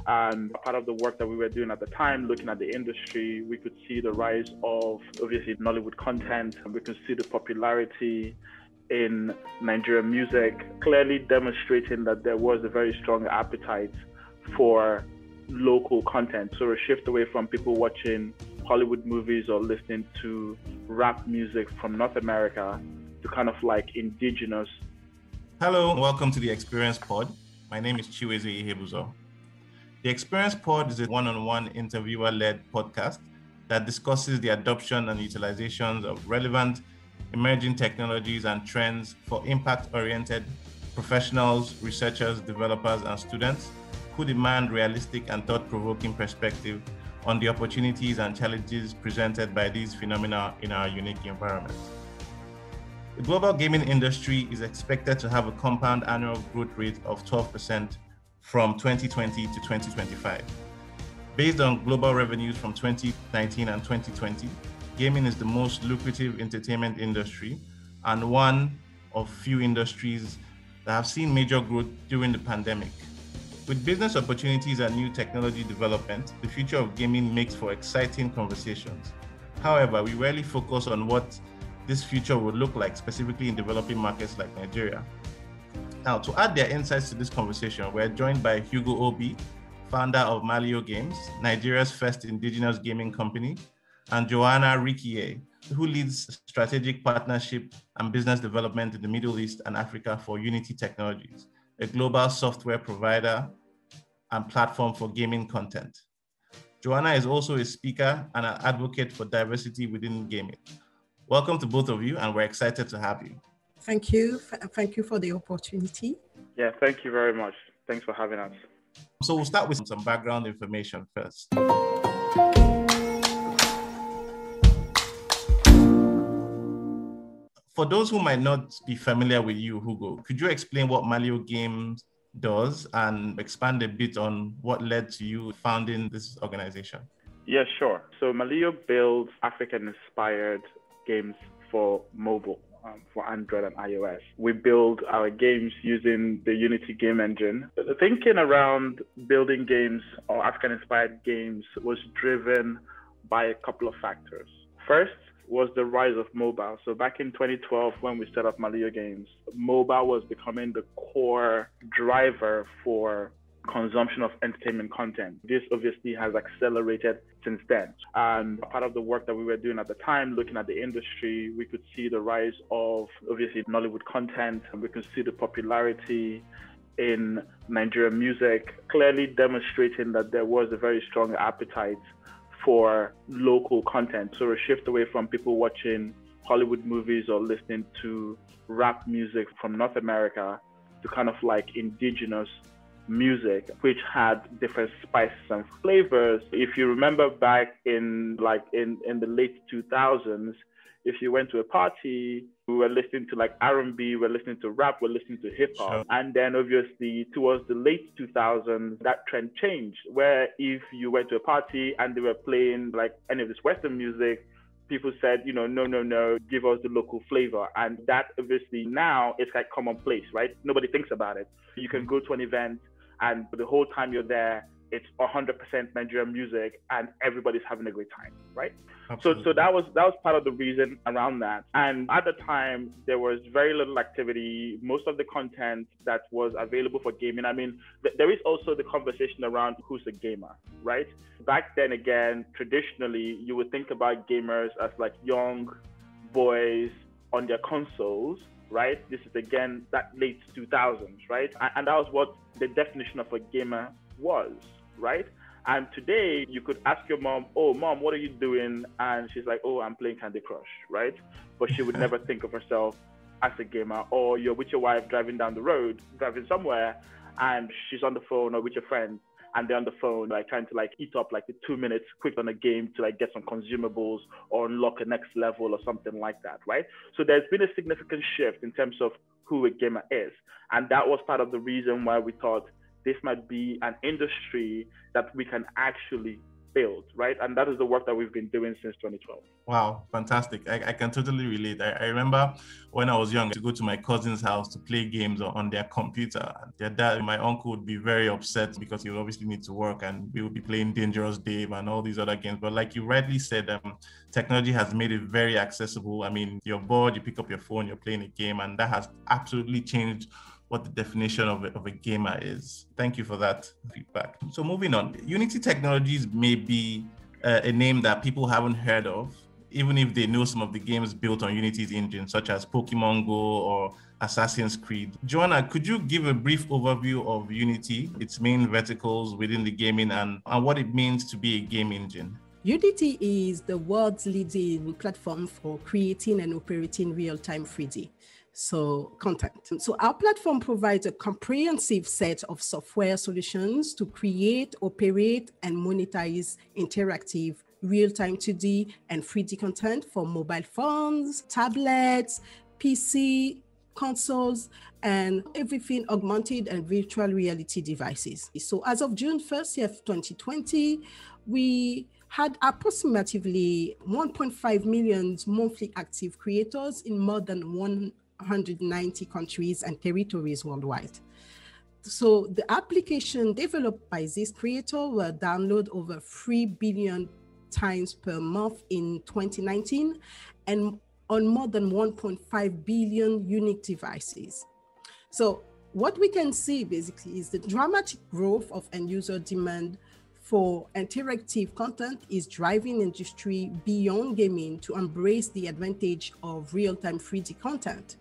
And part of the work that we were doing at the time, looking at the industry, we could see the rise of obviously Nollywood content. We could see the popularity in Nigerian music, clearly demonstrating that there was a very strong appetite for local content. So a shift away from people watching Hollywood movies or listening to rap music from North America to kind of like indigenous. Hello, and welcome to the Experience Pod. My name is Chiweze Ihebuzo. The Experience Pod is a one-on-one interviewer-led podcast that discusses the adoption and utilizations of relevant emerging technologies and trends for impact-oriented professionals, researchers, developers, and students who demand realistic and thought-provoking perspective on the opportunities and challenges presented by these phenomena in our unique environment. The global gaming industry is expected to have a compound annual growth rate of 12% from 2020 to 2025. Based on global revenues from 2019 and 2020, gaming is the most lucrative entertainment industry and one of few industries that have seen major growth during the pandemic. With business opportunities and new technology development, the future of gaming makes for exciting conversations. However, we rarely focus on what this future would look like, specifically in developing markets like Nigeria. Now, to add their insights to this conversation, we're joined by Hugo Obi, founder of Malio Games, Nigeria's first indigenous gaming company, and Joanna Rikie, who leads strategic partnership and business development in the Middle East and Africa for Unity Technologies, a global software provider and platform for gaming content. Joanna is also a speaker and an advocate for diversity within gaming. Welcome to both of you, and we're excited to have you. Thank you. Thank you for the opportunity. Yeah, thank you very much. Thanks for having us. So we'll start with some background information first. For those who might not be familiar with you, Hugo, could you explain what Malio Games does and expand a bit on what led to you founding this organization? Yeah, sure. So Malio builds African-inspired games for mobile, for Android and iOS. We build our games using the Unity game engine. The thinking around building games or African-inspired games was driven by a couple of factors. First was the rise of mobile. So back in 2012, when we set up Malio Games, mobile was becoming the core driver for consumption of entertainment content. This obviously has accelerated since then. And part of the work that we were doing at the time, looking at the industry, we could see the rise of obviously Nollywood content, and we could see the popularity in Nigerian music, clearly demonstrating that there was a very strong appetite for local content. So a shift away from people watching Hollywood movies or listening to rap music from North America to kind of like indigenous music, which had different spices and flavors. If you remember back in the late 2000s, if you went to a party, we were listening to like R&B, we're listening to rap, we're listening to hip hop. Sure. And then obviously towards the late 2000s, that trend changed, where if you went to a party and they were playing like any of this Western music, people said, no, give us the local flavor. And that obviously now is like commonplace, right? Nobody thinks about it. You can go to an event and the whole time you're there, it's 100% Nigerian music and everybody's having a great time, right? Absolutely. So that was part of the reason around that. And at the time, there was very little activity. Most of the content that was available for gaming, I mean, there is also the conversation around who's a gamer, right? Back then, again, traditionally, you would think about gamers as like young boys on their consoles, right? This is, again, that late 2000s, right? And that was what the definition of a gamer was, right? And today you could ask your mom, oh, mom, what are you doing? And she's like, oh, I'm playing Candy Crush, right? But she would never think of herself as a gamer. Or you're with your wife driving down the road, driving somewhere, and she's on the phone or with your friend, and they're on the phone, like trying to like eat up like the 2 minutes quick on a game to like get some consumables or unlock a next level or something like that, right? So there's been a significant shift in terms of who a gamer is. And that was part of the reason why we thought this might be an industry that we can actually build, right? And that is the work that we've been doing since 2012. Wow, fantastic. I can totally relate. I remember when I was young to go to my cousin's house to play games on their computer. Their dad, my uncle, would be very upset because he would obviously need to work and we would be playing Dangerous Dave and all these other games. But like you rightly said, technology has made it very accessible. I mean, you're bored, you pick up your phone, you're playing a game, and that has absolutely changed what the definition of a gamer is. Thank you for that feedback. So moving on, Unity Technologies may be a name that people haven't heard of, even if they know some of the games built on Unity's engine, such as Pokemon Go or Assassin's Creed. Joanna, could you give a brief overview of Unity, its main verticals within the gaming, and what it means to be a game engine? Unity is the world's leading platform for creating and operating real-time 3D. Content. So our platform provides a comprehensive set of software solutions to create, operate, and monetize interactive real-time 2D and 3D content for mobile phones, tablets, PC, consoles, and everything augmented and virtual reality devices. So as of June 1st, 2020, we had approximately 1.5 million monthly active creators in more than 190 countries and territories worldwide. So the application developed by this creator will download over 3 billion times per month in 2019 and on more than 1.5 billion unique devices. So what we can see basically is the dramatic growth of end user demand for interactive content is driving industry beyond gaming to embrace the advantage of real-time 3D content.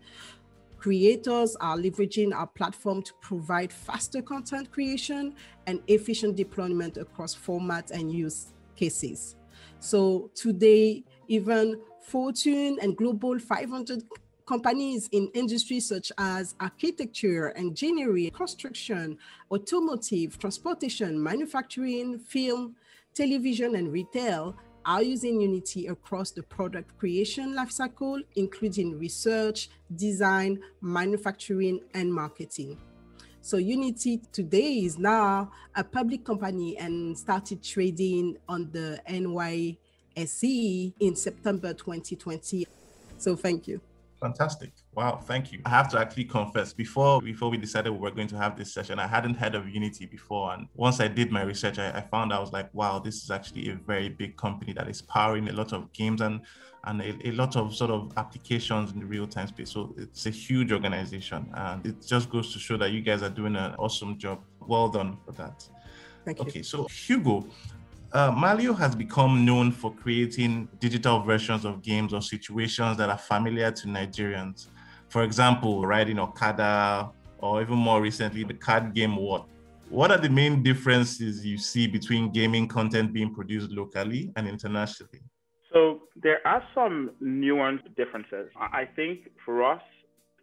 Creators are leveraging our platform to provide faster content creation and efficient deployment across formats and use cases. So today, even Fortune and Global 500 companies in industries such as architecture, engineering, construction, automotive, transportation, manufacturing, film, television, and retail are using Unity across the product creation lifecycle, including research, design, manufacturing, and marketing. So Unity today is now a public company and started trading on the NYSE in September 2020. So thank you. Fantastic. Wow, thank you. I have to actually confess, before we decided we were going to have this session, I hadn't heard of Unity before. And once I did my research, I found I was like, wow, this is actually a very big company that is powering a lot of games and a lot of sort of applications in the real-time space. So it's a huge organization. And it just goes to show that you guys are doing an awesome job. Well done for that. Thank you. Okay, so Hugo, Malio has become known for creating digital versions of games or situations that are familiar to Nigerians. For example, riding Okada, or even more recently, the card game What. What are the main differences you see between gaming content being produced locally and internationally? So there are some nuanced differences. I think for us,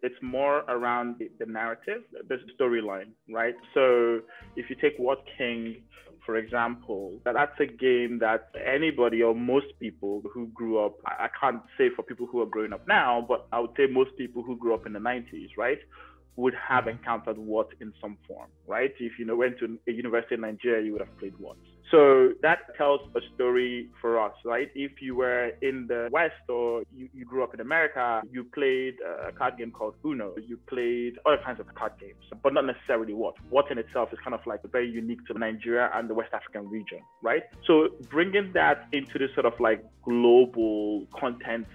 it's more around the narrative, the storyline, right? So if you take What King, for example, that's a game that anybody or most people who grew up, I can't say for people who are growing up now, but I would say most people who grew up in the 90s, right, would have encountered What in some form, right? If you went to a university in Nigeria, you would have played What. So that tells a story for us, right? If you were in the West or you grew up in America, you played a card game called Uno. You played other kinds of card games, but not necessarily What. What in itself is kind of like very unique to Nigeria and the West African region, right? So bringing that into this sort of like global content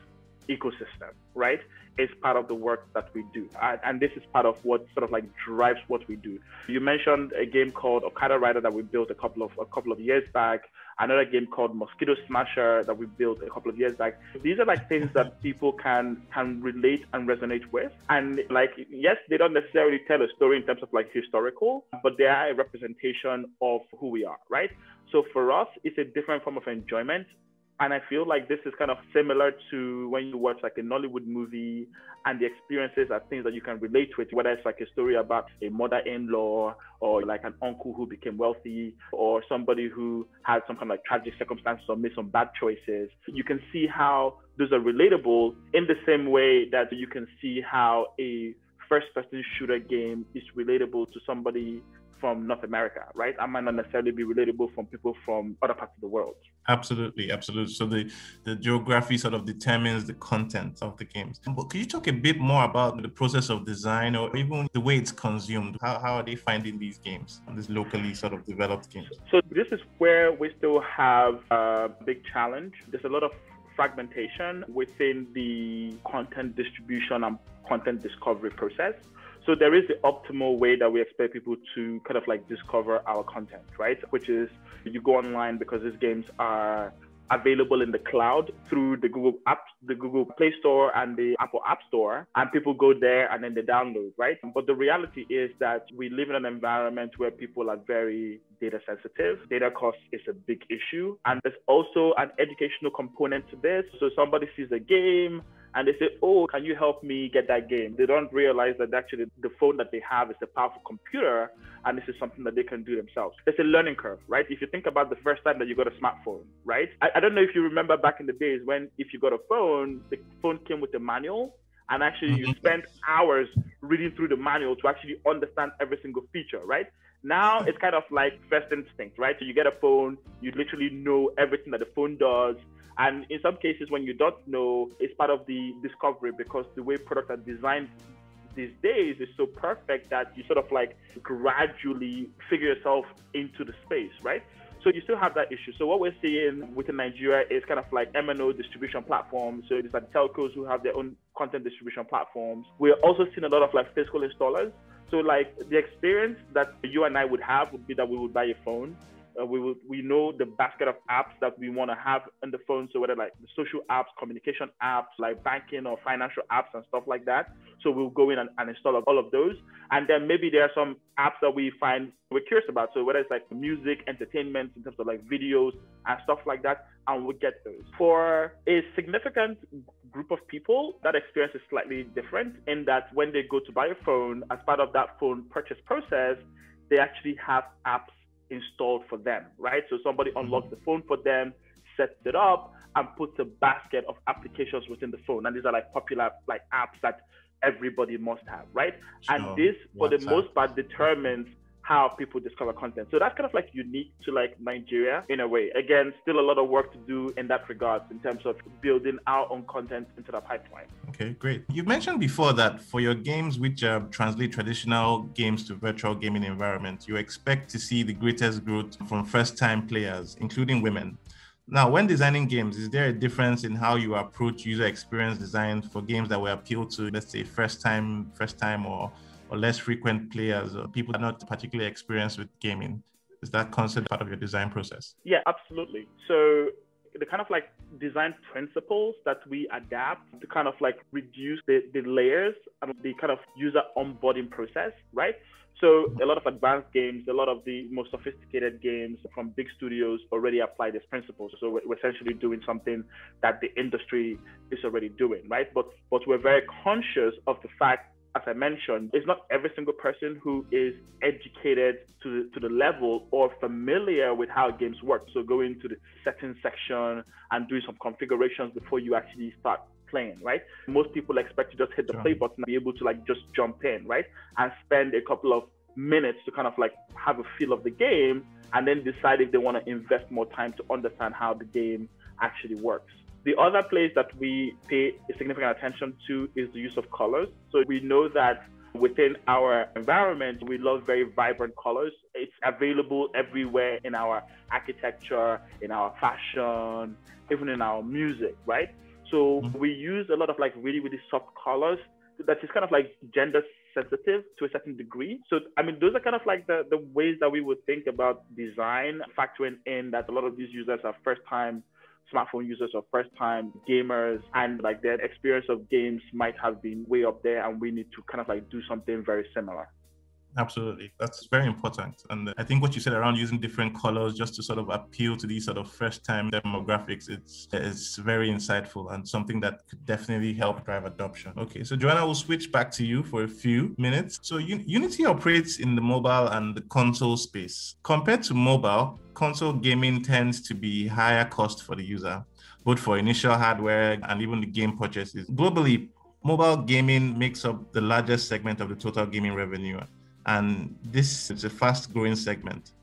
ecosystem, right, is part of the work that we do. And this is part of what sort of like drives what we do. You mentioned a game called Okada Rider that we built a couple of years back, another game called Mosquito Smasher that we built a couple of years back. These are like things that people can relate and resonate with. And like, yes, they don't necessarily tell a story in terms of like historical, but they are a representation of who we are, right? So for us, it's a different form of enjoyment. And I feel like this is kind of similar to when you watch like a Nollywood movie and the experiences are things that you can relate with, whether it's like a story about a mother-in-law or like an uncle who became wealthy or somebody who had some kind of like tragic circumstances or made some bad choices. You can see how those are relatable in the same way that you can see how a first-person shooter game is relatable to somebody from North America, right? I might not necessarily be relatable from people from other parts of the world. Absolutely, absolutely. So the geography sort of determines the content of the games. But could you talk a bit more about the process of design or even the way it's consumed? How are they finding these games, these locally sort of developed games? So this is where we still have a big challenge. There's a lot of fragmentation within the content distribution and content discovery process. So there is the optimal way that we expect people to kind of like discover our content, right? Which is you go online because these games are available in the cloud through the Google Play Store and the Apple App Store, and people go there and then they download, right? But the reality is that we live in an environment where people are very data sensitive. Data cost is a big issue, and there's also an educational component to this. So somebody sees a game and they say, oh, can you help me get that game? They don't realize that actually the phone that they have is a powerful computer, and this is something that they can do themselves. There's a learning curve, right? If you think about the first time that you got a smartphone, right? I don't know if you remember back in the days when if you got a phone, the phone came with a manual, and actually you spent hours reading through the manual to actually understand every single feature, right? Now it's kind of like first instinct, right? So you get a phone, you literally know everything that the phone does. And in some cases, when you don't know, it's part of the discovery, because the way products are designed these days is so perfect that you sort of like gradually figure yourself into the space, right? So you still have that issue. So what we're seeing within Nigeria is kind of like MNO distribution platforms. So it's like telcos who have their own content distribution platforms. We're also seeing a lot of like physical installers. So like the experience that you and I would have would be that we would buy a phone. We know the basket of apps that we want to have on the phone. So whether like the social apps, communication apps, like banking or financial apps and stuff like that. So we'll go in and install all of those. And then maybe there are some apps that we find we're curious about. So whether it's like music, entertainment, in terms of like videos and stuff like that, and we'll get those. For a significant group of people, that experience is slightly different in that when they go to buy a phone, as part of that phone purchase process, they actually have apps installed for them, right? So somebody unlocks the phone for them, sets it up, and puts a basket of applications within the phone. And these are like popular like apps that everybody must have, right? Sure. And this, for the most part, determines how people discover content. So that's kind of like unique to like Nigeria in a way. Again, still a lot of work to do in that regard in terms of building our own content into the pipeline. Okay, great. You mentioned before that for your games which translate traditional games to virtual gaming environments, you expect to see the greatest growth from first-time players, including women. Now, when designing games, is there a difference in how you approach user experience design for games that will appeal to, let's say, first-time or less frequent players or people that are not particularly experienced with gaming? Is that concept part of your design process? Yeah, absolutely. So the kind of like design principles that we adapt to kind of like reduce the layers and the kind of user onboarding process, right? So a lot of advanced games, a lot of the most sophisticated games from big studios already apply this principle. So we're essentially doing something that the industry is already doing, right? But we're very conscious of the fact, as I mentioned, it's not every single person who is educated to the level or familiar with how games work. So going to the settings section and doing some configurations before you actually start playing, right? Most people expect to just hit the play button and be able to like just jump in, right? And spend a couple of minutes to kind of like have a feel of the game and then decide if they want to invest more time to understand how the game actually works. The other place that we pay significant attention to is the use of colors. So we know that within our environment, we love very vibrant colors. It's available everywhere in our architecture, in our fashion, even in our music, right? So we use a lot of like really, really soft colors that is kind of like gender sensitive to a certain degree. So, I mean, those are kind of like the ways that we would think about design, factoring in that a lot of these users are first-time smartphone users or first-time gamers, and like their experience of games might have been way up there, and we need to kind of like do something very similar. Absolutely. That's very important. And I think what you said around using different colors just to sort of appeal to these sort of first-time demographics, it's very insightful and something that could definitely help drive adoption. Okay, so Joanna, we'll switch back to you for a few minutes. So Unity operates in the mobile and the console space. Compared to mobile, console gaming tends to be higher cost for the user, both for initial hardware and even the game purchases. Globally, Mobile gaming makes up the largest segment of the total gaming revenue, and this is a fast-growing segment.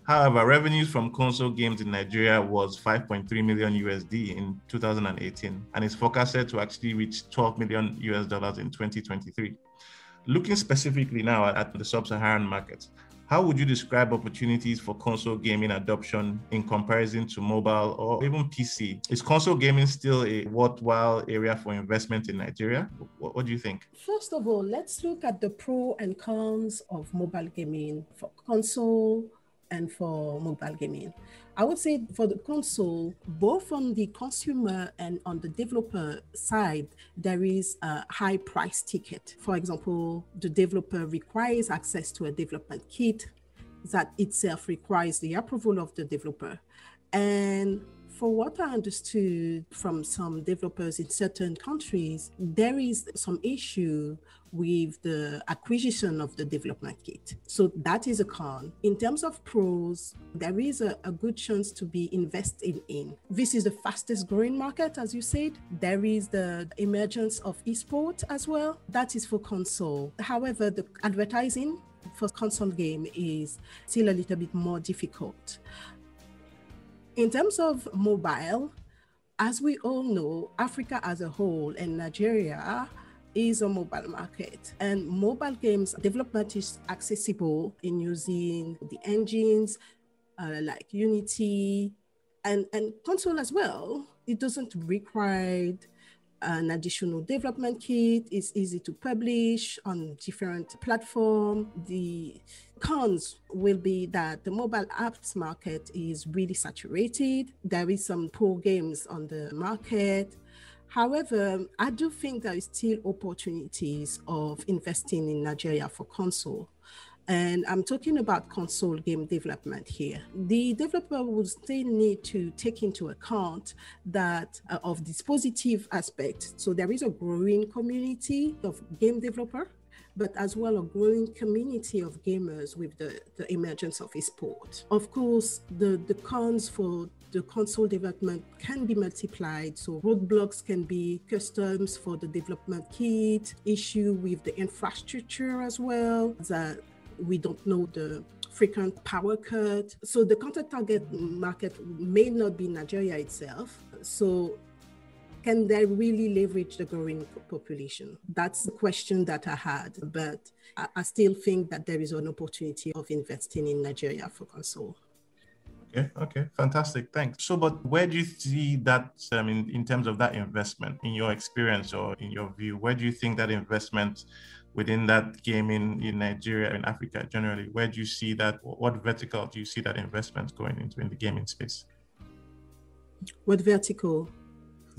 However, revenues from console games in Nigeria was 5.3 million USD in 2018, and is forecasted to actually reach 12 million US dollars in 2023. Looking specifically now at the Sub-Saharan market, how would you describe opportunities for console gaming adoption in comparison to mobile or even PC? Is console gaming still a worthwhile area for investment in Nigeria? What do you think? First of all, let's look at the pros and cons of mobile gaming for console and for mobile gaming. I would say for the console, both on the consumer and on the developer side, there is a high price ticket. For example, the developer requires access to a development kit that itself requires the approval of the developer. And for what I understood from some developers in certain countries, there is some issue with the acquisition of the development kit. So that is a con. In terms of pros, there is a good chance to be invested in. This is the fastest growing market, as you said. There is the emergence of esports as well. That is for console. However, the advertising for console game is still a little bit more difficult. In terms of mobile, as we all know, Africa as a whole and Nigeria is a mobile market, and mobile games development is accessible in using the engines like Unity and console as well. It doesn't require an additional development kit. It's easy to publish on different platforms. The cons will be that the mobile apps market is really saturated. There is some poor games on the market. However, I do think there is still opportunities of investing in Nigeria for console. And I'm talking about console game development here. The developer will still need to take into account that of this positive aspect. So there is a growing community of game developer, but as well a growing community of gamers with the emergence of esports. Of course, the cons for the console development can be multiplied. So roadblocks can be customs for the development kit, issue with the infrastructure as well, that we don't know the frequent power cut. So the content target market may not be Nigeria itself. So can they really leverage the growing population? That's the question that I had, but I still think that there is an opportunity of investing in Nigeria for console. Okay, fantastic, thanks. So, but where do you see that in terms of that investment, in your experience or in your view, where do you think that investment within that gaming in Nigeria and Africa generally, where do you see that, what vertical do you see that investment going into in the gaming space? What vertical?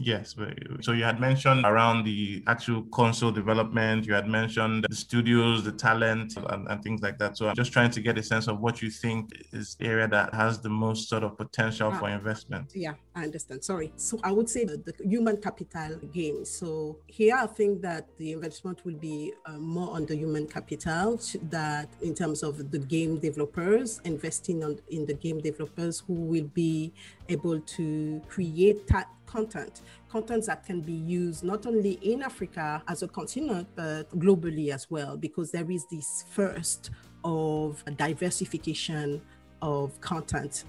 Yes, so you had mentioned around the actual console development, you had mentioned the studios, the talent and things like that. So I'm just trying to get a sense of what you think is the area that has the most sort of potential for investment. Yeah, I understand. Sorry. So I would say the human capital gain. So here I think that the investment will be more on the human capital, that in terms of the game developers, investing in the game developers who will be able to create content that can be used not only in Africa as a continent, but globally as well, because there is this thirst of diversification of content.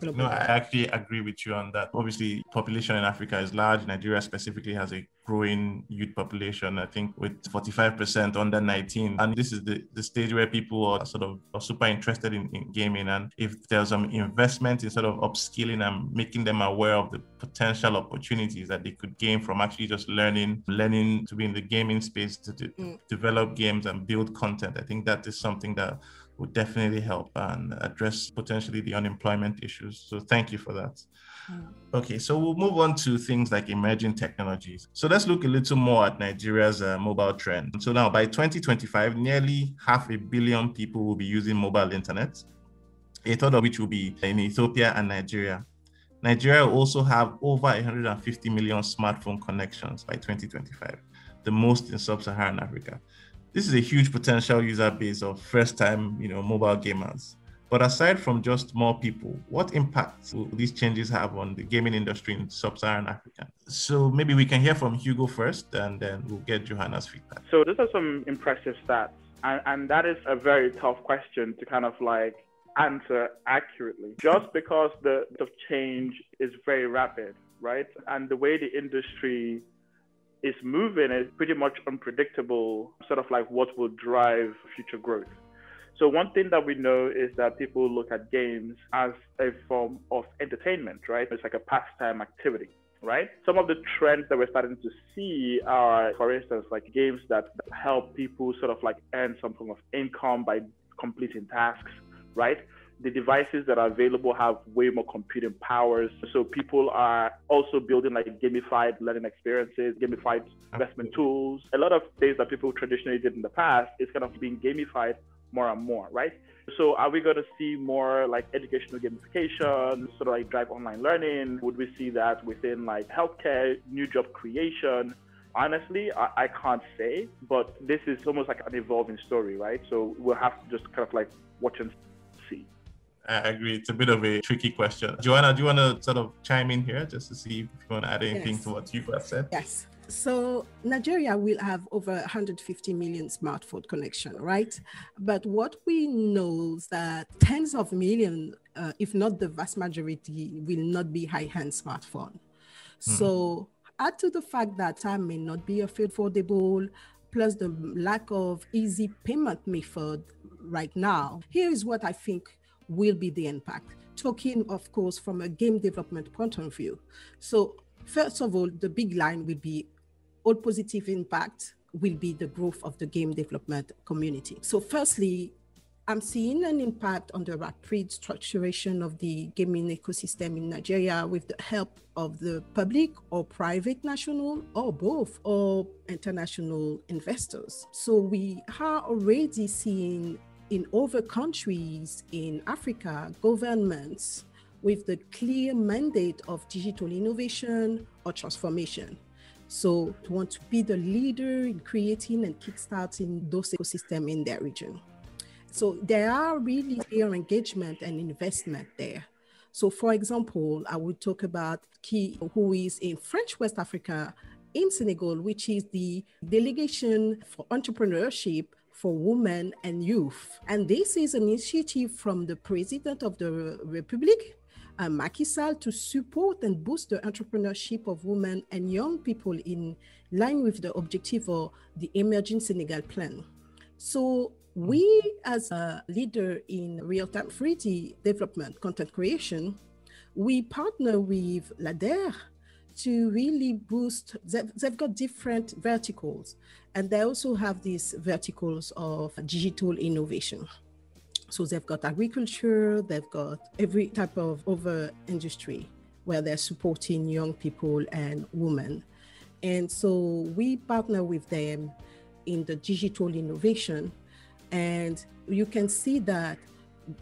No, I actually agree with you on that. Obviously, population in Africa is large. Nigeria specifically has a growing youth population, I think with 45% under 19. And this is the stage where people are sort of super interested in gaming. And if there's some investment in sort of upskilling and making them aware of the potential opportunities that they could gain from actually just learning to be in the gaming space, to develop games and build content, I think that is something that would definitely help and address potentially the unemployment issues. So thank you for that. Okay, so we'll move on to things like emerging technologies. So let's look a little more at Nigeria's mobile trend. So now by 2025, nearly 500 million people will be using mobile internet, a third of which will be in Ethiopia and Nigeria. Nigeria will also have over 150 million smartphone connections by 2025, the most in Sub-Saharan Africa. This is a huge potential user base of first-time, mobile gamers. But aside from just more people, what impact will these changes have on the gaming industry in Sub-Saharan Africa? So maybe we can hear from Hugo first, and then we'll get Johanna's feedback. So those are some impressive stats. And that is a very tough question to kind of like answer accurately, just because the change is very rapid, right? And the way the industry is moving is pretty much unpredictable, sort of like what will drive future growth. So one thing that we know is that people look at games as a form of entertainment, right? It's like a pastime activity, right? Some of the trends that we're starting to see are, for instance, like games that help people sort of like earn some form of income by completing tasks, right? The devices that are available have way more computing powers. So people are also building like gamified learning experiences, gamified investment tools. A lot of things that people traditionally did in the past is kind of being gamified more and more, right? So are we going to see more like educational gamification, sort of like drive online learning? Would we see that within like healthcare, new job creation? Honestly, I can't say, but this is almost like an evolving story, right? So we'll have to just kind of like watch and see. I agree. It's a bit of a tricky question. Joanna, do you want to sort of chime in here just to see if you want to add anything to what you have said? Yes. So Nigeria will have over 150 million smartphone connection, right? But what we know is that tens of millions, if not the vast majority, will not be high-end smartphone. So add to the fact that time may not be affordable, plus the lack of easy payment method right now. Here is what I think will be the impact. Talking, of course, from a game development point of view. So first of all, the big line will be all positive impact will be the growth of the game development community. So firstly, I'm seeing an impact on the rapid structuration of the gaming ecosystem in Nigeria with the help of the public or private national or both or international investors. So we are already seeing in other countries in Africa, governments with the clear mandate of digital innovation or transformation. So to want to be the leader in creating and kickstarting those ecosystems in their region. So there are really clear engagement and investment there. So for example, I would talk about Key, who is in French West Africa in Senegal, which is the Delegation for Entrepreneurship for Women and Youth. And this is an initiative from the President of the Republic, Macky Sall, to support and boost the entrepreneurship of women and young people in line with the objective of the Emerging Senegal Plan. So we, as a leader in real-time 3D development, content creation, we partner with LADER to really boost. They've got different verticals, and they also have these verticals of digital innovation. So they've got agriculture, they've got every type of other industry where they're supporting young people and women. And so we partner with them in the digital innovation. And you can see that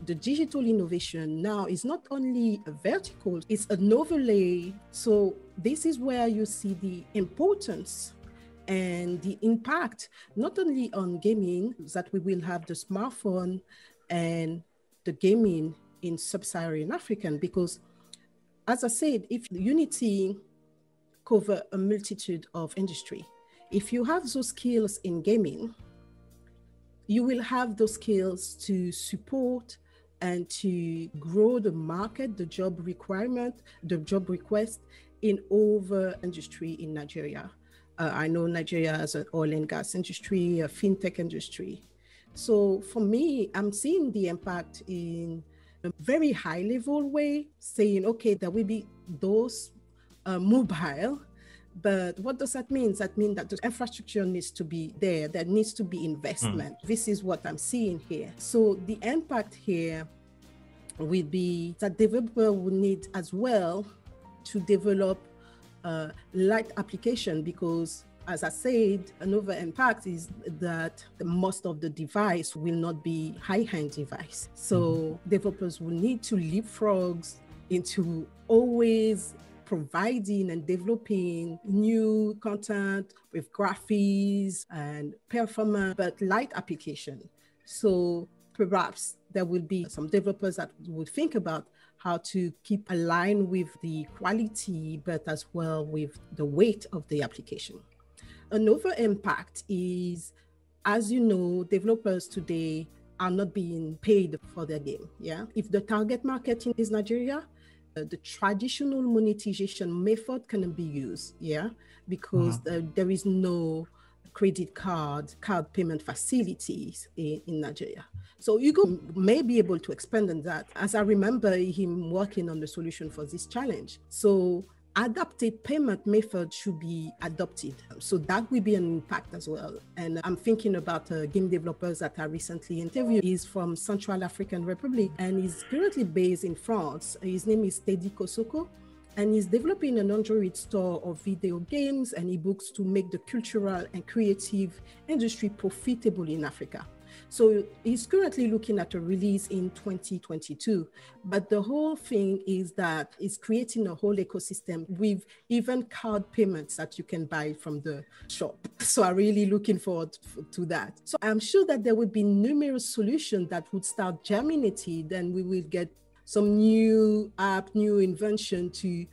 the digital innovation now is not only a vertical, it's an overlay. So this is where you see the importance and the impact, not only on gaming, that we will have the smartphone and the gaming in Sub-Saharan African, because as I said, if Unity cover a multitude of industry, if you have those skills in gaming, you will have those skills to support and to grow the market, the job requirement, the job request in over industry in Nigeria. I know Nigeria has an oil and gas industry, a fintech industry. So for me, I'm seeing the impact in a very high level way, saying, okay, there will be those mobile, but what does that mean? That means that the infrastructure needs to be there. There needs to be investment. This is what I'm seeing here. So the impact here will be that developer will need as well to develop light application, because as I said, another impact is that most of the device will not be high-end device. So developers will need to leapfrog into always providing and developing new content with graphics and performance, but light application. So perhaps there will be some developers that would think about how to keep aligned with the quality, but as well with the weight of the application. Another impact is, as you know, developers today are not being paid for their game. Yeah. If the target market is Nigeria, the traditional monetization method cannot be used. Yeah. Because there is no credit card payment facilities in Nigeria. So Hugo may be able to expand on that, as I remember him working on the solution for this challenge. So adapted payment method should be adopted. So that will be an impact as well. And I'm thinking about game developers that I recently interviewed. He's from Central African Republic and he's currently based in France. His name is Teddy Kosoko. And he's developing an Android store of video games and ebooks to make the cultural and creative industry profitable in Africa. So he's currently looking at a release in 2022. But the whole thing is that it's creating a whole ecosystem with even card payments that you can buy from the shop. So I'm really looking forward to that. So I'm sure that there will be numerous solutions that would start germinating, and we will get some new app, new invention to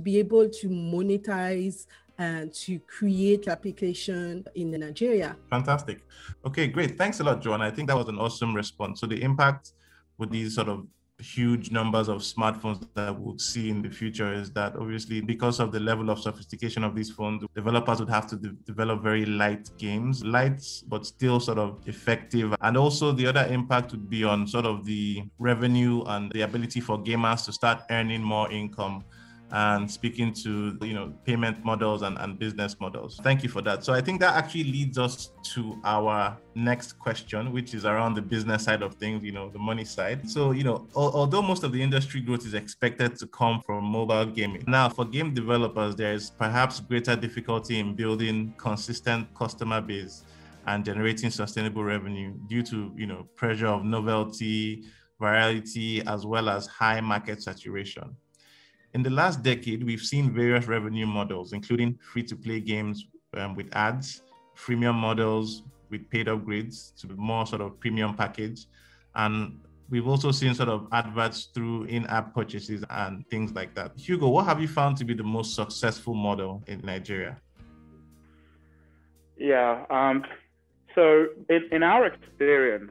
be able to monetize and to create application in Nigeria. Fantastic. Okay, great. Thanks a lot, Joanna. I think that was an awesome response. So the impact with these sort of huge numbers of smartphones that we'll see in the future is that obviously because of the level of sophistication of these phones, developers would have to develop very light games, light but still sort of effective. And also the other impact would be on sort of the revenue and the ability for gamers to start earning more income and speaking to, payment models and business models. Thank you for that. So I think that actually leads us to our next question, which is around the business side of things, the money side. So, although most of the industry growth is expected to come from mobile gaming, now for game developers, there is perhaps greater difficulty in building consistent customer base and generating sustainable revenue due to, pressure of novelty, virality, as well as high market saturation. In the last decade, we've seen various revenue models, including free-to-play games with ads, freemium models with paid upgrades to more sort of premium package. And we've also seen sort of adverts through in-app purchases and things like that. Hugo, what have you found to be the most successful model in Nigeria? Yeah, so in our experience,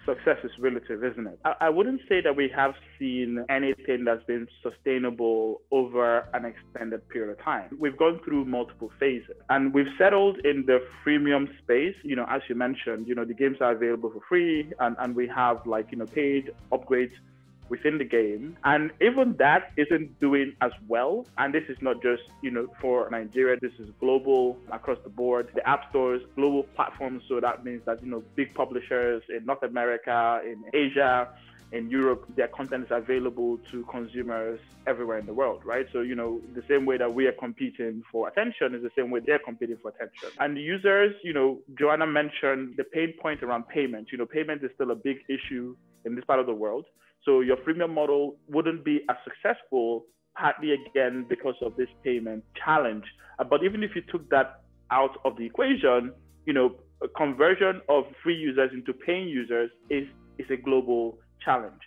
success is relative, isn't it? I wouldn't say that we have seen anything that's been sustainable over an extended period of time. We've gone through multiple phases and we've settled in the freemium space. As you mentioned, the games are available for free and we have paid upgrades within the game. And even that isn't doing as well. And this is not just, for Nigeria, this is global across the board. The app stores, global platforms. So that means that, big publishers in North America, in Asia, in Europe, their content is available to consumers everywhere in the world, right? So, the same way that we are competing for attention is the same way they're competing for attention. And the users, Joanna mentioned the pain point around payment. Payment is still a big issue in this part of the world. So your freemium model wouldn't be as successful, partly again because of this payment challenge. But even if you took that out of the equation, a conversion of free users into paying users is a global challenge.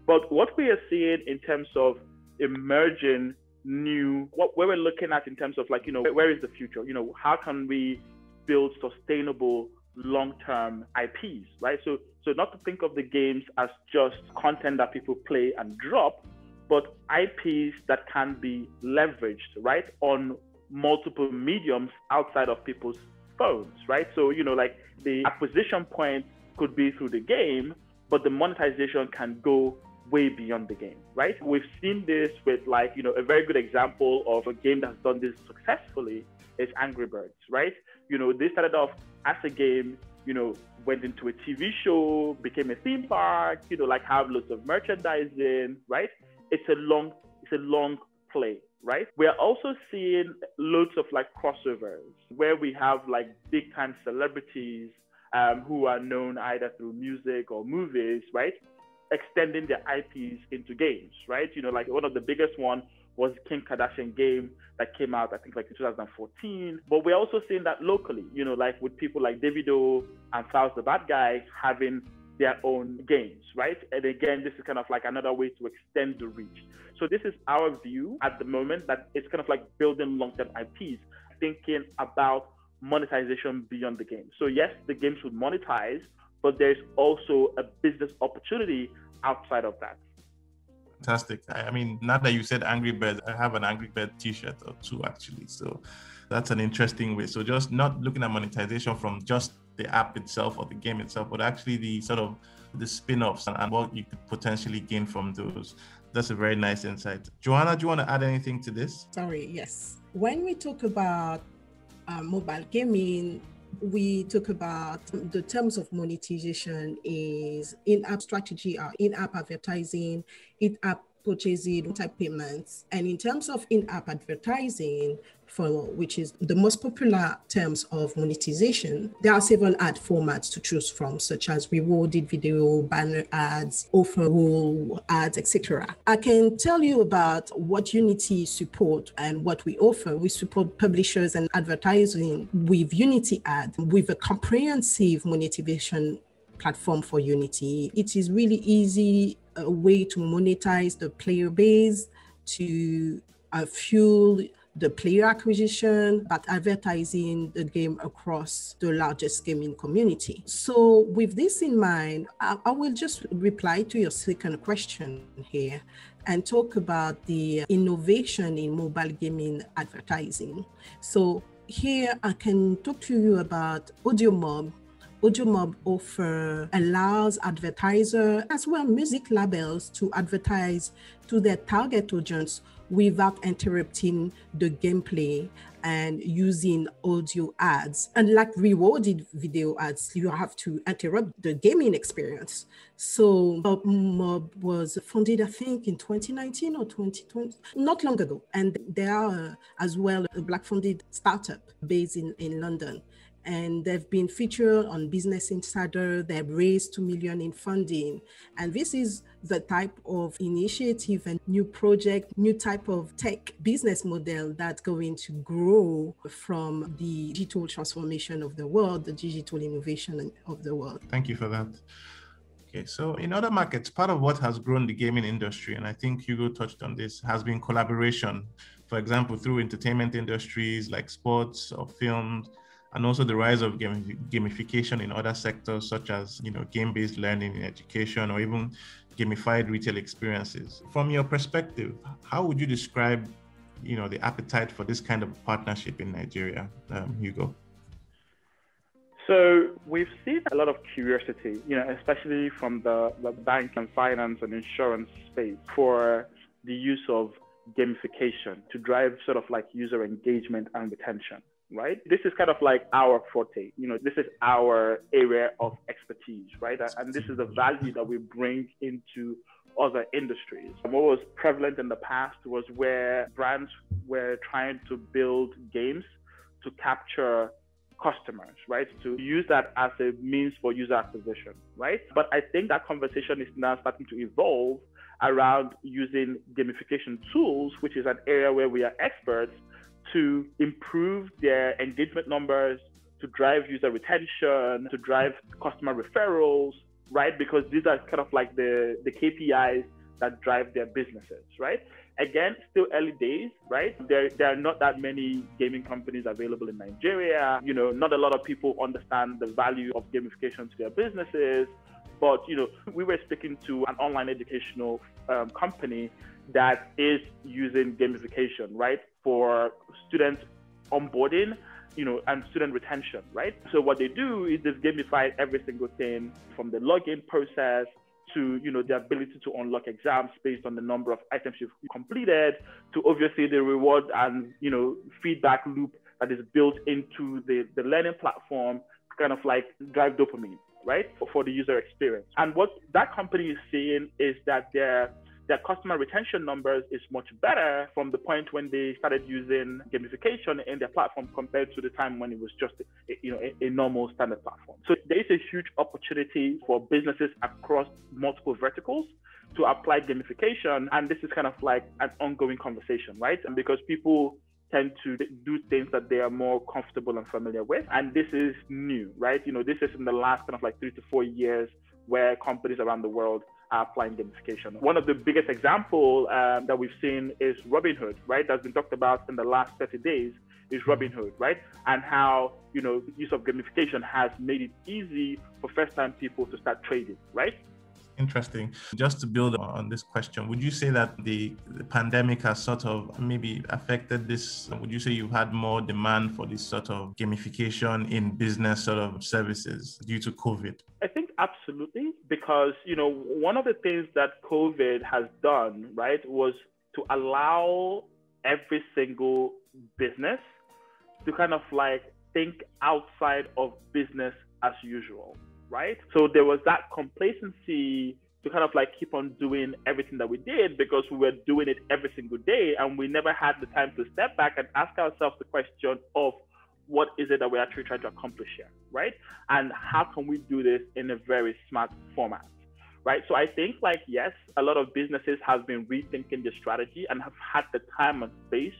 But what we are seeing in terms of emerging new, what we're looking at in terms of where is the future? How can we build sustainable long-term IPs, right? So not to think of the games as just content that people play and drop, but IPs that can be leveraged, right, on multiple mediums outside of people's phones, right? So, the acquisition point could be through the game, but the monetization can go way beyond the game, right? We've seen this with a very good example of a game that's done this successfully is Angry Birds, right? They started off as a game, went into a TV show, became a theme park, have lots of merchandising, right? It's a long play, right? We are also seeing loads of crossovers where we have big time celebrities who are known either through music or movies, right? Extending their IPs into games, right? One of the biggest one was Kim Kardashian game that came out, I think in 2014. But we're also seeing that locally, with people like Davido and Faust the Bad Guy having their own games, right? And again, this is kind of like another way to extend the reach. So this is our view at the moment, that it's kind of like building long-term IPs, thinking about monetization beyond the game. So yes, the game should monetize, but there's also a business opportunity outside of that. Fantastic. I mean, now that you said Angry Birds, I have an Angry Bird t-shirt or two actually. So that's an interesting way. So just not looking at monetization from just the app itself or the game itself, but actually the sort of the spin-offs and what you could potentially gain from those. That's a very nice insight. Joanna, do you want to add anything to this? Sorry, yes. When we talk about mobile gaming, we talk about the terms of monetization is in-app strategy or in-app advertising, in-app purchasing type payments. And in terms of in-app advertising, which is the most popular terms of monetization, there are several ad formats to choose from, such as rewarded video, banner ads, offer rule ads, etc. I can tell you about what Unity support and what we offer. We support publishers and advertising with Unity Ad, with a comprehensive monetization platform for Unity. It is really easy a way to monetize the player base, to fuel the player acquisition, but advertising the game across the largest gaming community. So with this in mind, I will just reply to your second question here and talk about the innovation in mobile gaming advertising. So here I can talk to you about AudioMob. AudioMob allows advertisers as well music labels to advertise to their target audience without interrupting the gameplay and using audio ads. Unlike rewarded video ads, you have to interrupt the gaming experience. So Mob was founded, I think, in 2019 or 2020, not long ago. And they are as well a Black-funded startup based in London. And they've been featured on Business Insider. They've raised $2 million in funding. And this is the type of initiative and new project, new type of tech business model that's going to grow from the digital transformation of the world, the digital innovation of the world. Thank you for that. Okay, so in other markets, part of what has grown the gaming industry, and I think Hugo touched on this, has been collaboration. For example, through entertainment industries like sports or films, and also the rise of gamification in other sectors, such as game-based learning in education or even gamified retail experiences. From your perspective, how would you describe the appetite for this kind of partnership in Nigeria, Hugo? So we've seen a lot of curiosity, especially from the bank and finance and insurance space for the use of gamification to drive sort of like user engagement and retention. Right? This is kind of like our forte. This is our area of expertise, right? And this is the value that we bring into other industries. What was prevalent in the past was where brands were trying to build games to capture customers, right? To use that as a means for user acquisition, right? But I think that conversation is now starting to evolve around using gamification tools, which is an area where we are experts, to improve their engagement numbers, to drive user retention, to drive customer referrals, right? Because these are kind of like the KPIs that drive their businesses, right? Again, still early days, right? There are not that many gaming companies available in Nigeria. Not a lot of people understand the value of gamification to their businesses. But, we were speaking to an online educational company that is using gamification, right, for student onboarding, and student retention, right? So what they do is they've gamified every single thing from the login process to, the ability to unlock exams based on the number of items you've completed, to obviously the reward and, feedback loop that is built into the learning platform to kind of like drive dopamine, right, for the user experience. And what that company is seeing is that their customer retention numbers is much better from the point when they started using gamification in their platform compared to the time when it was just a normal standard platform. So there is a huge opportunity for businesses across multiple verticals to apply gamification. And this is kind of like an ongoing conversation, right? And because people tend to do things that they are more comfortable and familiar with. And this is new, right? This is in the last kind of like 3 to 4 years where companies around the world are applying gamification. One of the biggest examples that we've seen is Robinhood, right? That's been talked about in the last 30 days is Robinhood, right? And how, use of gamification has made it easy for first-time people to start trading, right? Interesting. Just to build on this question, would you say that the pandemic has sort of maybe affected this? Would you say you've had more demand for this sort of gamification in business sort of services due to COVID? I think absolutely, because, one of the things that COVID has done, right, was to allow every single business to kind of think outside of business as usual. Right? So there was that complacency to kind of keep on doing everything that we did because we were doing it every single day, and we never had the time to step back and ask ourselves the question of what is it that we're actually trying to accomplish here, right? And how can we do this in a very smart format, right? So I think yes, a lot of businesses have been rethinking the strategy and have had the time and space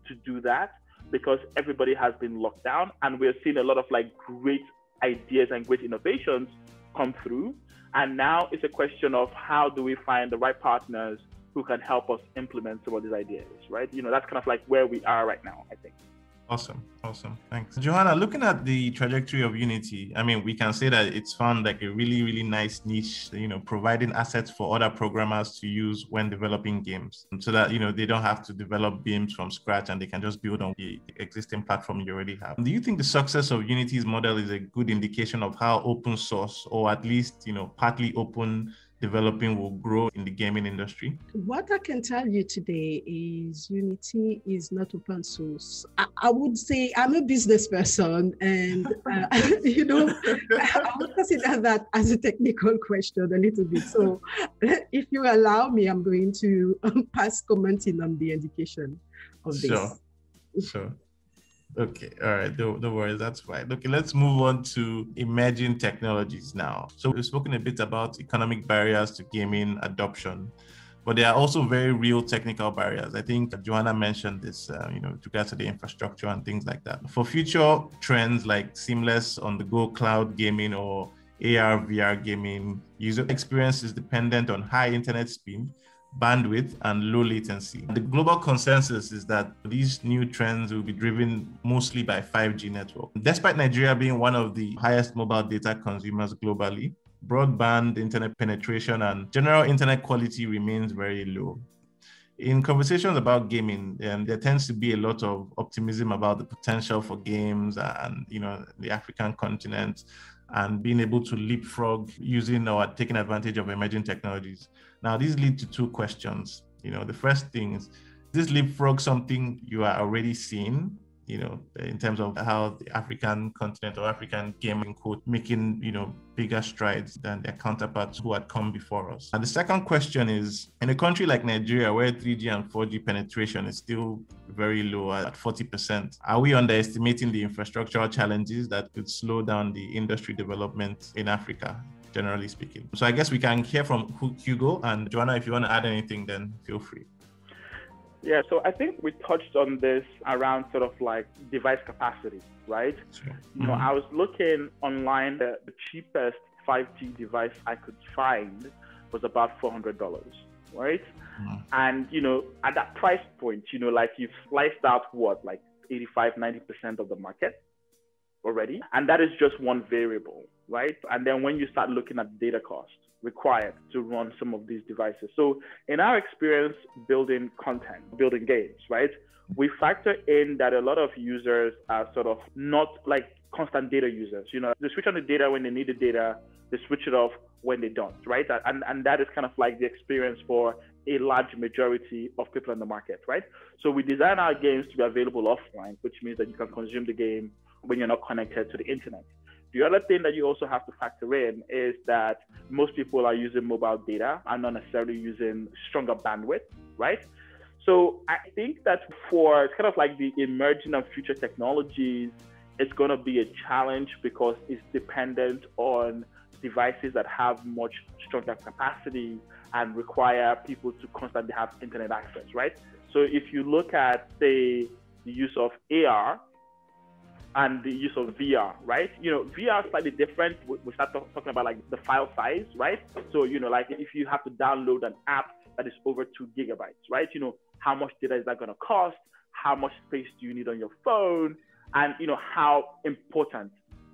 to do that because everybody has been locked down, and we're seeing a lot of great ideas and great innovations come through. And now it's a question of how do we find the right partners who can help us implement some of these ideas, right? That's kind of where we are right now, I think. Awesome. Thanks. Johanna, looking at the trajectory of Unity, I mean, we can say that it's found a really, really nice niche, providing assets for other programmers to use when developing games so that, they don't have to develop games from scratch and they can just build on the existing platform you already have. Do you think the success of Unity's model is a good indication of how open source, or at least, partly open developing, will grow in the gaming industry? What I can tell you today is Unity is not open source. I would say I'm a business person, and I would consider that as a technical question a little bit. So if you allow me, I'm going to pass commenting on the education of this. Sure. Okay, all right, don't worry, that's fine. Okay, let's move on to emerging technologies now. So we've spoken a bit about economic barriers to gaming adoption, but there are also very real technical barriers. I think Johanna mentioned this, with regards to the infrastructure and things like that. For future trends like seamless on-the-go cloud gaming or AR, VR gaming, user experience is dependent on high internet speed, bandwidth, and low latency. The global consensus is that these new trends will be driven mostly by 5G network. Despite Nigeria being one of the highest mobile data consumers globally, broadband internet penetration and general internet quality remains very low. In conversations about gaming, there tends to be a lot of optimism about the potential for games and the African continent and being able to leapfrog using or taking advantage of emerging technologies. Now, these lead to two questions. The first thing is this leapfrog something you are already seeing, in terms of how the African continent or African gaming quote making, bigger strides than their counterparts who had come before us. And the second question is, in a country like Nigeria, where 3G and 4G penetration is still very low at 40%, are we underestimating the infrastructural challenges that could slow down the industry development in Africa, generally speaking? So I guess we can hear from Hugo, and Joanna, if you want to add anything, then feel free. Yeah, so I think we touched on this around sort of device capacity, right? Sure. I was looking online, the cheapest 5G device I could find was about $400, right? Mm-hmm. And, at that price point, you've sliced out 85-90% of the market already. And that is just one variable, right? And then when you start looking at data cost required to run some of these devices. So in our experience building content, building games, right, we factor in that a lot of users are sort of not constant data users. They switch on the data when they need the data, they switch it off when they don't, right? And that is kind of the experience for a large majority of people in the market, right? So we design our games to be available offline, which means that you can consume the game when you're not connected to the internet. The other thing that you also have to factor in is that most people are using mobile data and not necessarily using stronger bandwidth, right? So I think that for kind of the emerging and future technologies, it's going to be a challenge because it's dependent on devices that have much stronger capacity and require people to constantly have internet access, right? So if you look at, say, the use of AR, and the use of VR, right? VR is slightly different. We start talking about like the file size, right? So, like if you have to download an app that is over 2 gigabytes, right? How much data is that going to cost? How much space do you need on your phone? And, how important,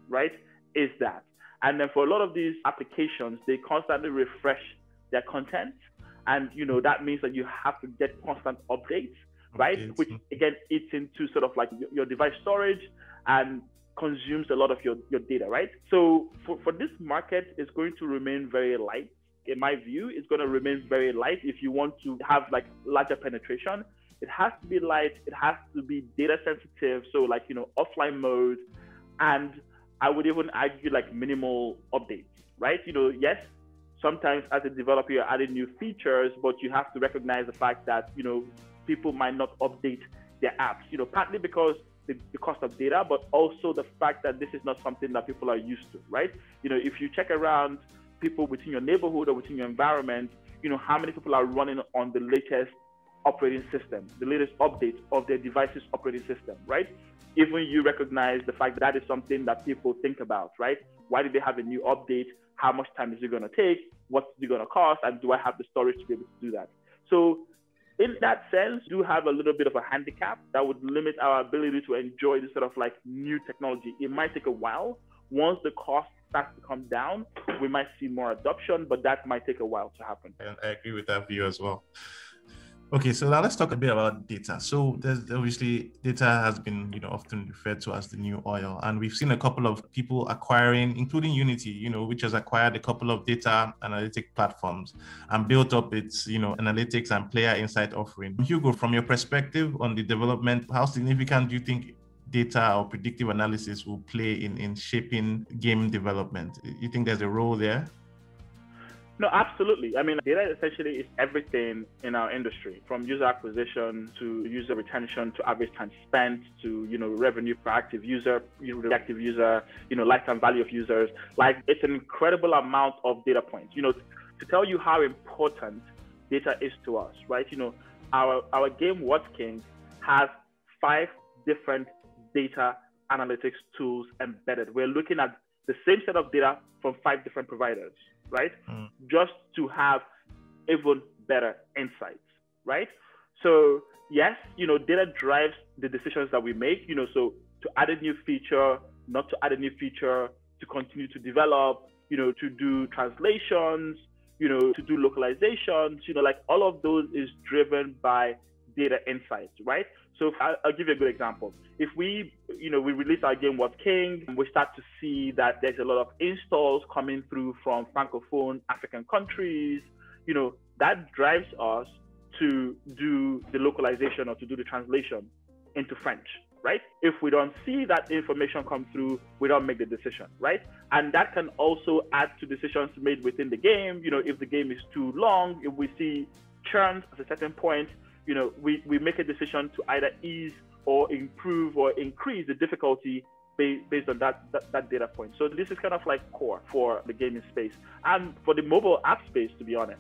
right, is that? And then for a lot of these applications, they constantly refresh their content. And, that means that you have to get constant updates, right? Which again eats into sort of like your device storage and consumes a lot of your data, right? So for this market, it's going to remain very light. In my view, it's going to remain very light if you want to have like larger penetration. It has to be light. It has to be data sensitive. So like, offline mode. And I would even argue like minimal updates, right? Yes, sometimes as a developer, you're adding new features, but you have to recognize the fact that, people might not update their apps, partly because the cost of data, but also the fact that this is not something that people are used to, right? If you check around people within your neighborhood or within your environment, how many people are running on the latest operating system, the latest update of their device's operating system, right? Even you recognize the fact that is something that people think about, right? Why do they have a new update? How much time is it going to take? What's it going to cost? And do I have the storage to be able to do that? So in that sense, do have a little bit of a handicap that would limit our ability to enjoy this sort of like new technology. It might take a while. Once the cost starts to come down, we might see more adoption, but that might take a while to happen. And I agree with that view as well. Okay, so now let's talk a bit about data. So there's obviously data has been, often referred to as the new oil, and we've seen a couple of people acquiring, including Unity, which has acquired a couple of data analytic platforms and built up its, analytics and player insight offering. Hugo, from your perspective on the development, how significant do you think data or predictive analysis will play in shaping game development? You think there's a role there? No, absolutely. I mean, data essentially is everything in our industry, from user acquisition to user retention to average time spent to, revenue per active user, active user, lifetime value of users. Like, it's an incredible amount of data points, to tell you how important data is to us, right? Our game What's King has 5 different data analytics tools embedded. We're looking at the same set of data from 5 different providers, right? Just to have even better insights, right? So yes, data drives the decisions that we make, so to add a new feature, not to add a new feature, to continue to develop, to do translations, to do localizations, like all of those is driven by data insights, right? So I'll give you a good example. If we release our game What's King, we start to see that there's a lot of installs coming through from Francophone African countries, that drives us to do the localization or to do the translation into French, right? If we don't see that information come through, we don't make the decision, right? And that can also add to decisions made within the game. If the game is too long, if we see churns at a certain point, we make a decision to either ease or improve or increase the difficulty based on that data point. So this is kind of like core for the gaming space and for the mobile app space, to be honest.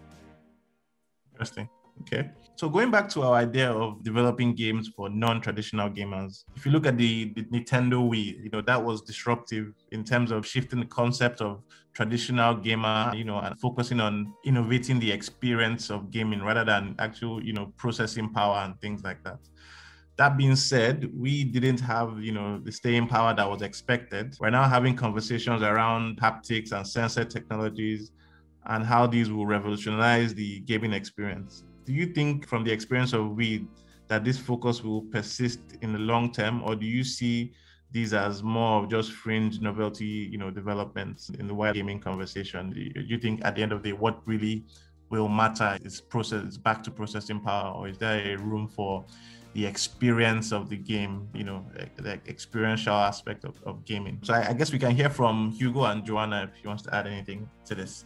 Interesting. Okay. So going back to our idea of developing games for non-traditional gamers, if you look at the Nintendo Wii, that was disruptive in terms of shifting the concept of traditional gamer, and focusing on innovating the experience of gaming rather than actual, processing power and things like that. That being said, we didn't have, the staying power that was expected. We're now having conversations around haptics and sensor technologies and how these will revolutionize the gaming experience. Do you think from the experience of Wii that this focus will persist in the long term, or do you see these as more of just fringe novelty, developments in the wider gaming conversation? Do you think at the end of the day, what really will matter is back to processing power, or is there a room for the experience of the game, the experiential aspect of gaming? So I guess we can hear from Hugo and Joanna if she wants to add anything to this.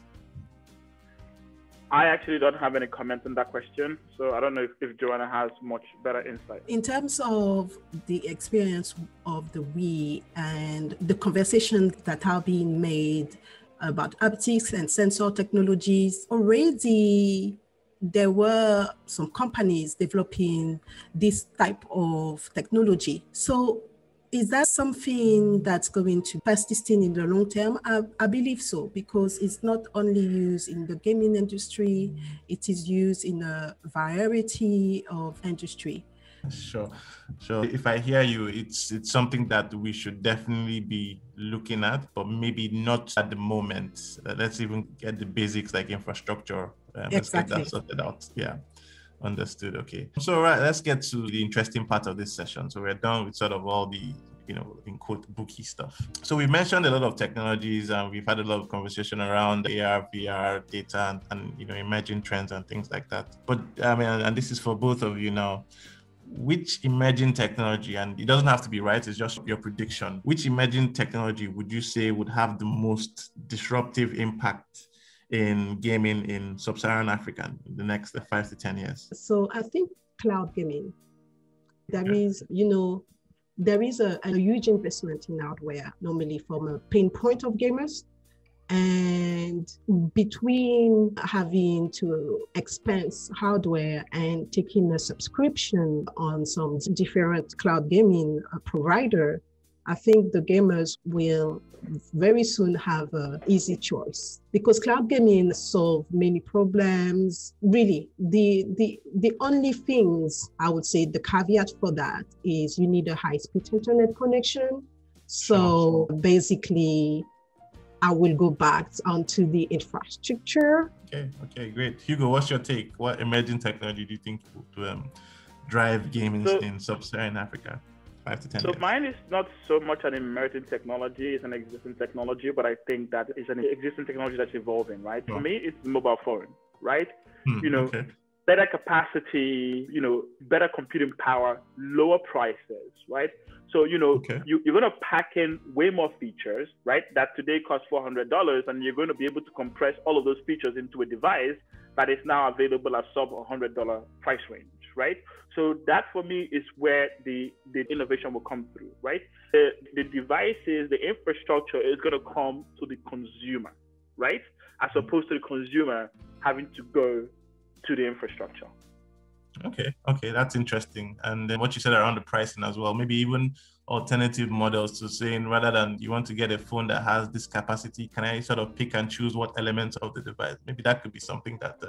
I actually don't have any comment on that question, so I don't know if Joanna has much better insight. In terms of the experience of the Wii and the conversations that are being made about haptics and sensor technologies, already there were some companies developing this type of technology. So Is that something that's going to persist in the long term? I believe so, because it's not only used in the gaming industry, it is used in a variety of industry. Sure. If I hear you, it's something that we should definitely be looking at, but maybe not at the moment. Let's even get the basics like infrastructure. Let's get that sorted out. Yeah. Understood. Okay. So, right, let's get to the interesting part of this session. So we're done with sort of all the, in quote, booky stuff. So we mentioned a lot of technologies and we've had a lot of conversation around AR, VR, data, and emerging trends and things like that. But I mean, and this is for both of you now. Which emerging technology, and it doesn't have to be right, it's just your prediction, which emerging technology would you say would have the most disruptive impact in gaming in Sub-Saharan Africa in the next 5 to 10 years? So I think cloud gaming. There is a huge investment in hardware, normally from a pain point of gamers. And between having to expense hardware and taking a subscription on some different cloud gaming provider, I think the gamers will very soon have an easy choice, because cloud gaming solves many problems. Really, the only things I would say, the caveat for that is you need a high-speed internet connection. So basically, I will go back onto the infrastructure. Okay, great. Hugo, what's your take? What emerging technology do you think will drive gaming in Sub-Saharan Africa 5 to 10 years? So mine is not so much an emerging technology, it's an existing technology, but I think that is an existing technology that's evolving, right? For me, it's mobile phone, right? Better capacity, better computing power, lower prices, right? So, you're going to pack in way more features, right? That today costs $400, and you're going to be able to compress all of those features into a device that is now available at sub $100 price range, right? So that for me is where the innovation will come through, right? The devices, the infrastructure is going to come to the consumer, right? As opposed to the consumer having to go to the infrastructure. Okay, that's interesting. And then what you said around the pricing as well, maybe even alternative models to saying, rather than you want to get a phone that has this capacity, can I sort of pick and choose what elements of the device? Maybe that could be something that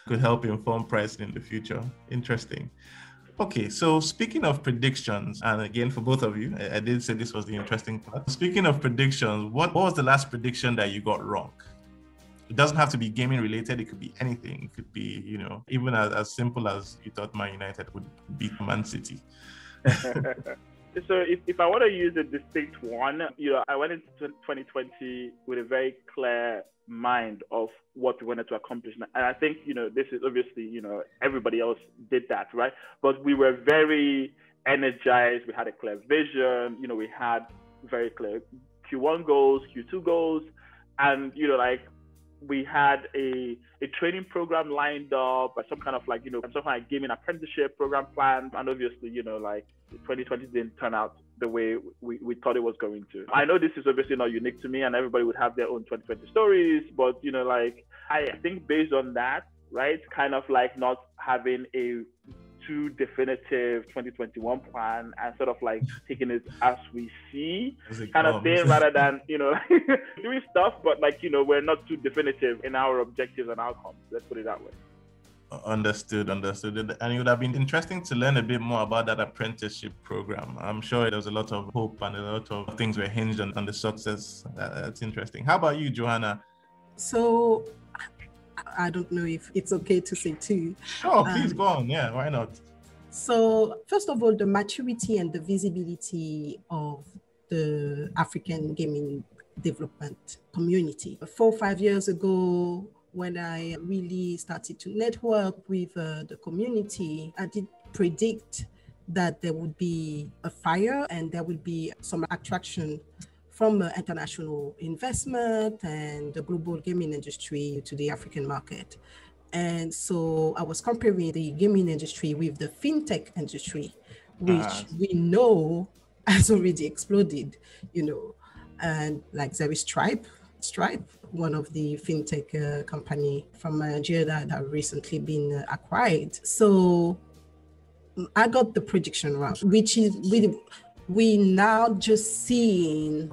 could help inform pricing in the future. Interesting. Okay, so speaking of predictions, and again, for both of you, I did say this was the interesting part. Speaking of predictions, what was the last prediction that you got wrong? It doesn't have to be gaming related. It could be anything. It could be, even as simple as you thought Man United would beat Man City. So if I want to use a distinct one, I went into 2020 with a very clear mind of what we wanted to accomplish. And I think, this is obviously, everybody else did that, right? But we were very energized. We had a clear vision. We had very clear Q1 goals, Q2 goals, and, we had a training program lined up, some kind of some kind of gaming apprenticeship program planned. And obviously, 2020 didn't turn out the way we thought it was going to. I know this is obviously not unique to me and everybody would have their own 2020 stories, but, I think based on that, right, kind of not having a too definitive 2021 plan and sort of taking it as we see kind of thing, rather than doing stuff, but we're not too definitive in our objectives and outcomes, let's put it that way. Understood. And it would have been interesting to learn a bit more about that apprenticeship program. I'm sure there was a lot of hope and a lot of things were hinged on the success. That's interesting. How about you, Johanna? So I don't know if it's okay to say too. Sure, please go on. Yeah, why not? So first of all, the maturity and the visibility of the African gaming development community. 4 or 5 years ago, when I really started to network with the community, I did predict that there would be a fire and there would be some attraction from international investment and the global gaming industry to the African market. And so I was comparing the gaming industry with the fintech industry, which we know has already exploded, and there is Stripe, one of the fintech company from Nigeria that have recently been acquired. So I got the prediction wrong, which is really, we now just seeing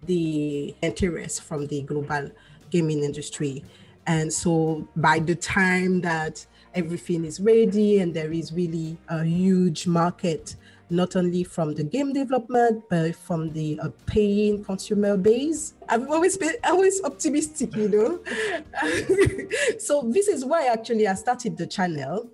the interest from the global gaming industry. And so by the time that everything is ready and there is really a huge market, not only from the game development, but from the paying consumer base. I'm always optimistic, So this is why actually I started the channel.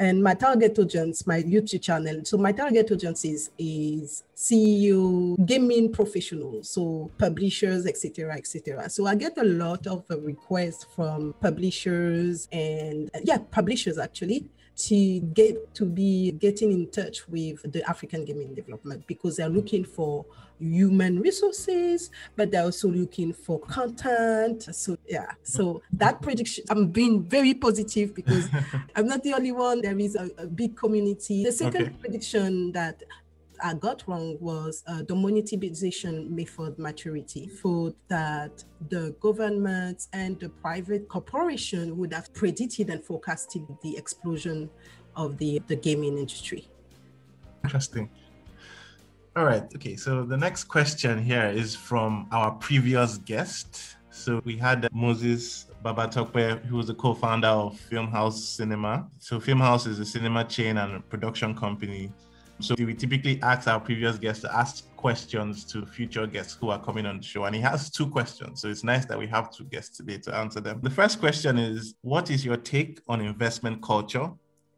And my target audience, my YouTube channel. So my target audience is CEO, gaming professionals, so publishers, etc., etc. So I get a lot of requests from publishers and publishers actually to be getting in touch with the African gaming development because they're looking for human resources, but they're also looking for content. So that prediction, I'm being very positive because I'm not the only one. There is a big community. The second prediction that I got wrong was the monetization method maturity. Thought that the government and the private corporation would have predicted and forecasted the explosion of the gaming industry. Interesting. All right. Okay. So the next question here is from our previous guest. So we had Moses Babatokwe, who was the co-founder of Filmhouse Cinema. So Filmhouse is a cinema chain and a production company. So we typically ask our previous guests to ask questions to future guests who are coming on the show. And he has 2 questions. So it's nice that we have 2 guests today to answer them. The first question is, what is your take on investment culture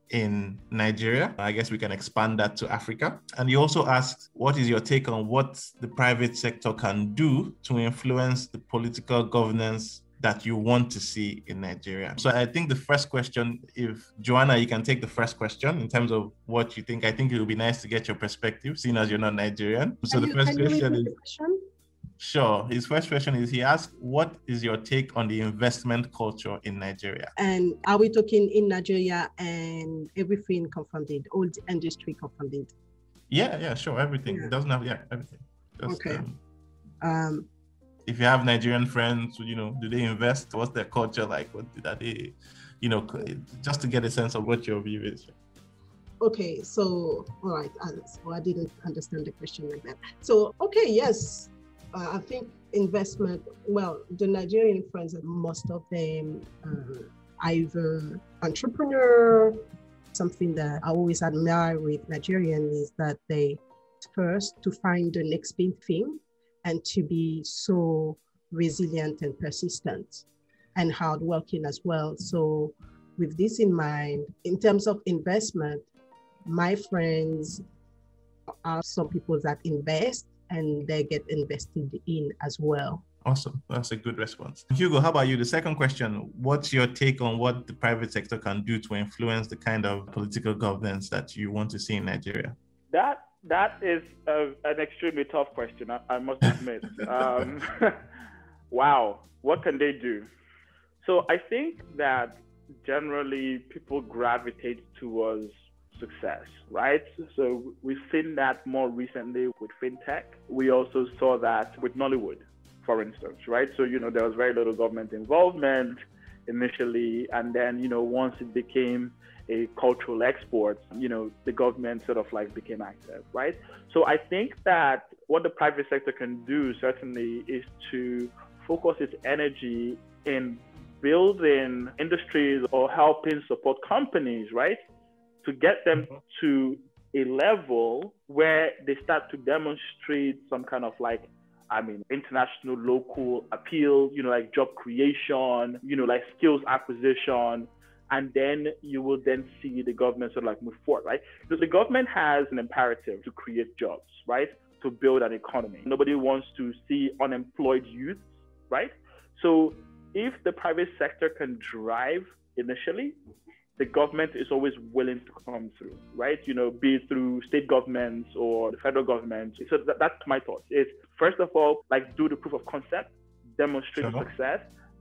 in Nigeria? I guess we can expand that to Africa. And he also asks, what is your take on what the private sector can do to influence the political governance that you want to see in Nigeria? So I think the first question, if Joanna, you can take the first question in terms of what you think. I think it would be nice to get your perspective, seeing as you're not Nigerian. So the first question is, sure. His first question is, he asked, what is your take on the investment culture in Nigeria? And are we talking in Nigeria and everything confounded, all the industry confounded? Yeah, sure. Everything. It doesn't have, everything. Just, okay. If you have Nigerian friends, do they invest? What's their culture like? What are they, just to get a sense of what your view is. Okay, so, all right. So I didn't understand the question like that. So, okay, yes. I think investment, the Nigerian friends, most of them either entrepreneur. Something that I always admire with Nigerians is that they first to find the next big thing and to be so resilient and persistent and hardworking as well. So with this in mind, in terms of investment, my friends are some people that invest and they get invested in as well. Awesome. That's a good response. Hugo, how about you? The second question, what's your take on what the private sector can do to influence the kind of political governance that you want to see in Nigeria? That is an extremely tough question, I must admit. Wow, what can they do? So I think that generally people gravitate towards success, right? So we've seen that more recently with fintech. We also saw that with Nollywood, for instance, right? So, there was very little government involvement initially. And then, once it became a cultural export, the government sort of became active, right? So I think that what the private sector can do certainly is to focus its energy in building industries or helping support companies, right? To get them to a level where they start to demonstrate some kind of international, local appeal, job creation, skills acquisition. And then you will then see the government sort of move forward, right? Because the government has an imperative to create jobs, right? To build an economy. Nobody wants to see unemployed youth, right? So if the private sector can drive initially, the government is always willing to come through, right? Be it through state governments or the federal government. So that's my thought. Is first of all, do the proof of concept, demonstrate success,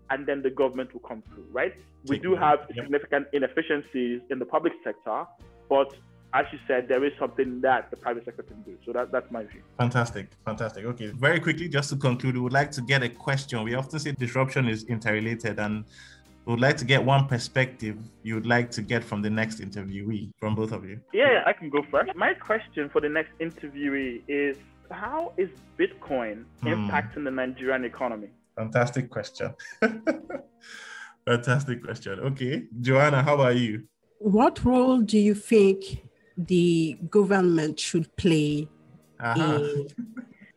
and then the government will come through, right? We do have significant inefficiencies in the public sector, but as you said, there is something that the private sector can do. So that's my view. Fantastic. Okay, very quickly, just to conclude, we would like to get a question. We often say disruption is interrelated, and We would like to get one perspective you would like to get from the next interviewee, from both of you. Yeah, I can go first. My question for the next interviewee is, how is Bitcoin impacting the Nigerian economy? Fantastic question. Fantastic question. Okay. Joanna, how about you? What role do you think the government should play in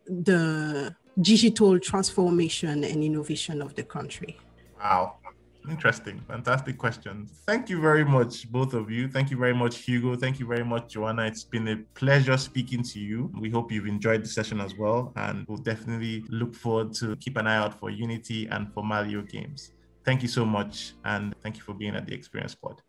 the digital transformation and innovation of the country? Wow. Interesting. Fantastic question. Thank you very much, both of you. Thank you very much, Hugo. Thank you very much, Joanna. It's been a pleasure speaking to you. We hope you've enjoyed the session as well, and we'll definitely look forward to keep an eye out for Unity and for Malio games. Thank you so much, and thank you for being at the Experience Pod.